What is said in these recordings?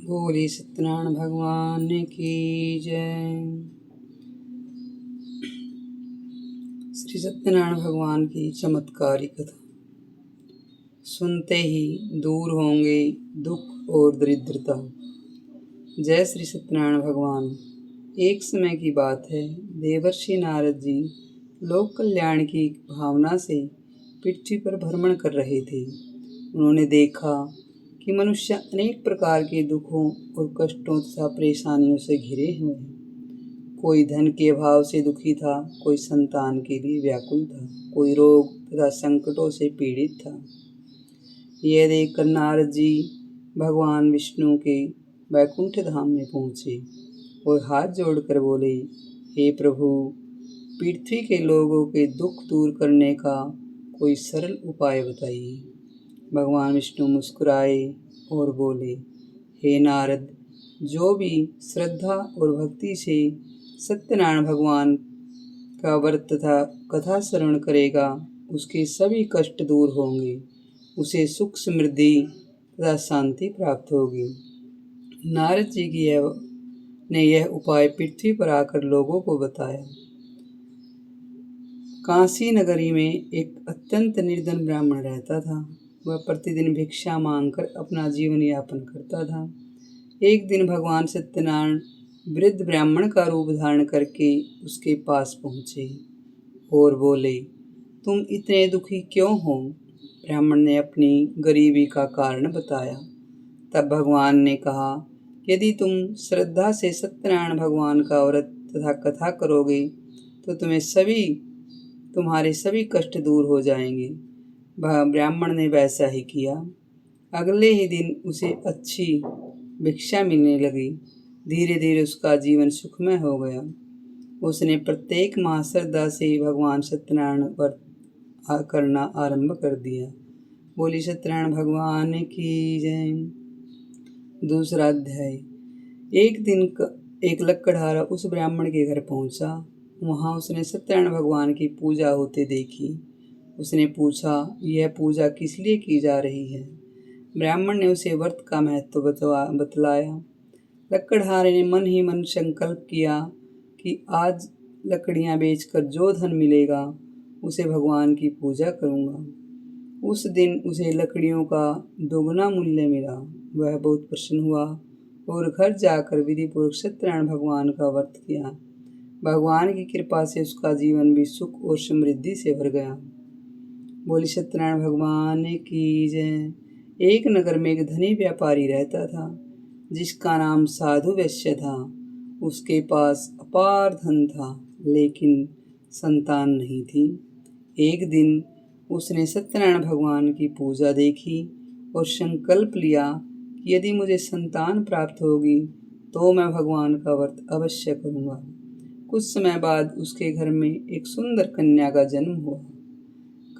बोले सत्यनारायण भगवान की जय। श्री सत्यनारायण भगवान की चमत्कारी कथा। सुनते ही दूर होंगे दुख और दरिद्रता। जय श्री सत्यनारायण भगवान। एक समय की बात है, देवर्षि नारद जी लोक कल्याण की भावना से पृथ्वी पर भ्रमण कर रहे थे। उन्होंने देखा कि मनुष्य अनेक प्रकार के दुखों और कष्टों तथा परेशानियों से घिरे हुए हैं। कोई धन के अभाव से दुखी था, कोई संतान के लिए व्याकुल था, कोई रोग तथा संकटों से पीड़ित था। यह देखकर नारद जी भगवान विष्णु के वैकुंठ धाम में पहुँचे और हाथ जोड़कर बोले, हे प्रभु, पृथ्वी के लोगों के दुख दूर करने का कोई सरल उपाय बताइए। भगवान विष्णु मुस्कुराए और बोले, हे नारद, जो भी श्रद्धा और भक्ति से सत्यनारायण भगवान का व्रत तथा कथा श्रवण करेगा, उसके सभी कष्ट दूर होंगे, उसे सुख समृद्धि तथा शांति प्राप्त होगी। नारद जी की ने यह उपाय पृथ्वी पर आकर लोगों को बताया। काशी नगरी में एक अत्यंत निर्धन ब्राह्मण रहता था। वह प्रतिदिन भिक्षा मांगकर अपना जीवन यापन करता था। एक दिन भगवान सत्यनारायण वृद्ध ब्राह्मण का रूप धारण करके उसके पास पहुँचे और बोले, तुम इतने दुखी क्यों हो? ब्राह्मण ने अपनी गरीबी का कारण बताया। तब भगवान ने कहा, यदि तुम श्रद्धा से सत्यनारायण भगवान का व्रत तथा कथा करोगे तो तुम्हारे सभी कष्ट दूर हो जाएंगे। ब्राह्मण ने वैसा ही किया। अगले ही दिन उसे अच्छी भिक्षा मिलने लगी। धीरे धीरे उसका जीवन सुखमय हो गया। उसने प्रत्येक माह श्रद्धा से भगवान सत्यनारायण व्रत करना आरंभ कर दिया। बोली सत्यनारायण भगवान की जय। दूसरा अध्याय। एक दिन एक लकड़हारा उस ब्राह्मण के घर पहुंचा। वहां उसने सत्यनारायण भगवान की पूजा होते देखी। उसने पूछा, यह पूजा किस लिए की जा रही है? ब्राह्मण ने उसे व्रत का महत्व बतलाया। लकड़हारे ने मन ही मन संकल्प किया कि आज लकड़ियां बेचकर जो धन मिलेगा उसे भगवान की पूजा करूंगा। उस दिन उसे लकड़ियों का दोगुना मूल्य मिला। वह बहुत प्रसन्न हुआ और घर जाकर विधिपूर्वक सत्यनारायण भगवान का व्रत किया। भगवान की कृपा से उसका जीवन भी सुख और समृद्धि से भर गया। बोली सत्यनारायण भगवान की जय। एक नगर में एक धनी व्यापारी रहता था, जिसका नाम साधु वैश्य था। उसके पास अपार धन था, लेकिन संतान नहीं थी। एक दिन उसने सत्यनारायण भगवान की पूजा देखी और संकल्प लिया कि यदि मुझे संतान प्राप्त होगी तो मैं भगवान का व्रत अवश्य करूँगा। कुछ समय बाद उसके घर में एक सुंदर कन्या का जन्म हुआ,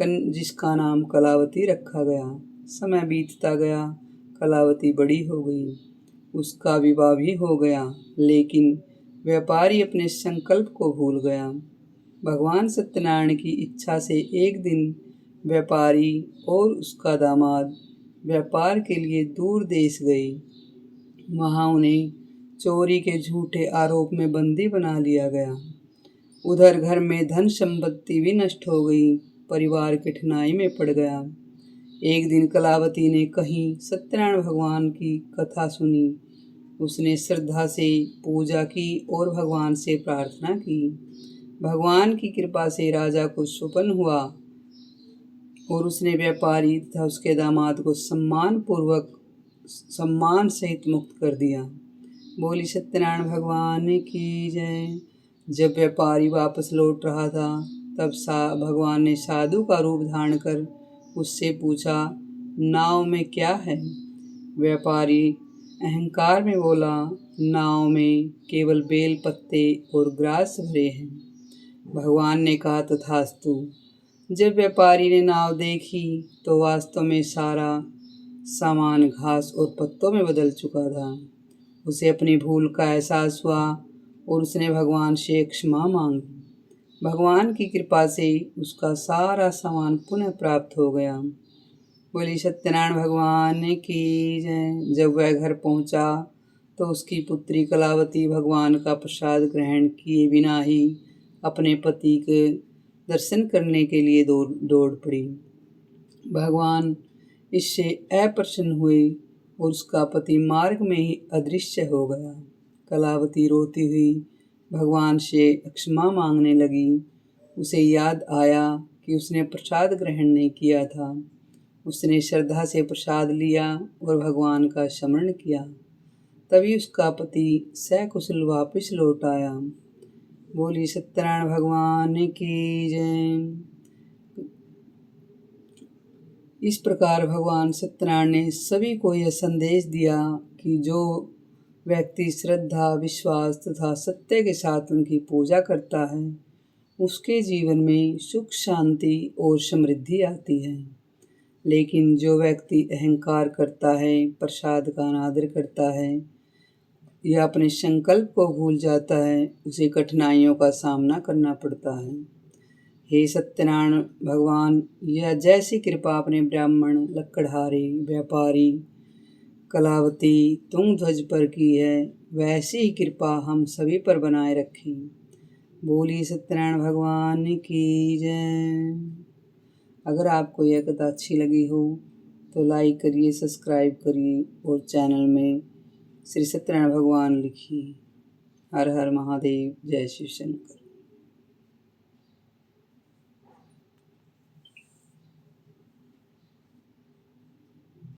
जिसका नाम कलावती रखा गया। समय बीतता गया, कलावती बड़ी हो गई, उसका विवाह भी हो गया, लेकिन व्यापारी अपने संकल्प को भूल गया। भगवान सत्यनारायण की इच्छा से एक दिन व्यापारी और उसका दामाद व्यापार के लिए दूर देश गए। वहाँ उन्हें चोरी के झूठे आरोप में बंदी बना लिया गया। उधर घर में धन संपत्ति भी नष्ट हो गई। परिवार कठिनाई में पड़ गया। एक दिन कलावती ने कहीं सत्यनारायण भगवान की कथा सुनी। उसने श्रद्धा से पूजा की और भगवान से प्रार्थना की। भगवान की कृपा से राजा को स्वप्न हुआ और उसने व्यापारी तथा उसके दामाद को सम्मान सहित मुक्त कर दिया। बोली सत्यनारायण भगवान की जय। जब व्यापारी वापस लौट रहा था, तब भगवान ने साधु का रूप धारण कर उससे पूछा, नाव में क्या है? व्यापारी अहंकार में बोला, नाव में केवल बेल पत्ते और ग्रास भरे हैं। भगवान ने कहा, तथास्तु। जब व्यापारी ने नाव देखी तो वास्तव में सारा सामान घास और पत्तों में बदल चुका था। उसे अपनी भूल का एहसास हुआ और उसने भगवान से क्षमा मांगी। भगवान की कृपा से उसका सारा सामान पुनः प्राप्त हो गया। बोली सत्यनारायण भगवान की जय। जब वह घर पहुंचा तो उसकी पुत्री कलावती भगवान का प्रसाद ग्रहण किए बिना ही अपने पति के दर्शन करने के लिए दौड़ पड़ी। भगवान इससे अप्रसन्न हुए और उसका पति मार्ग में ही अदृश्य हो गया। कलावती रोती हुई भगवान से क्षमा मांगने लगी। उसे याद आया कि उसने प्रसाद ग्रहण नहीं किया था। उसने श्रद्धा से प्रसाद लिया और भगवान का स्मरण किया। तभी उसका पति सकुशल वापस लौट आया। बोली सत्यनारायण भगवान की जय। इस प्रकार भगवान सत्यनारायण ने सभी को यह संदेश दिया कि जो व्यक्ति श्रद्धा, विश्वास तथा सत्य के साथ उनकी पूजा करता है, उसके जीवन में सुख, शांति और समृद्धि आती है। लेकिन जो व्यक्ति अहंकार करता है, प्रसाद का अनादर करता है या अपने संकल्प को भूल जाता है, उसे कठिनाइयों का सामना करना पड़ता है। हे सत्यनारायण भगवान, यह जैसी कृपा अपने ब्राह्मण, लकड़हारे, व्यापारी, कलावती, तुंगध्वज पर की है, वैसी ही कृपा हम सभी पर बनाए रखें। बोली सत्यनारायण भगवान की जय। अगर आपको यह कथा अच्छी लगी हो तो लाइक करिए, सब्सक्राइब करिए और चैनल में श्री सत्यनारायण भगवान लिखिए। हर हर महादेव, जय शिव शंकर।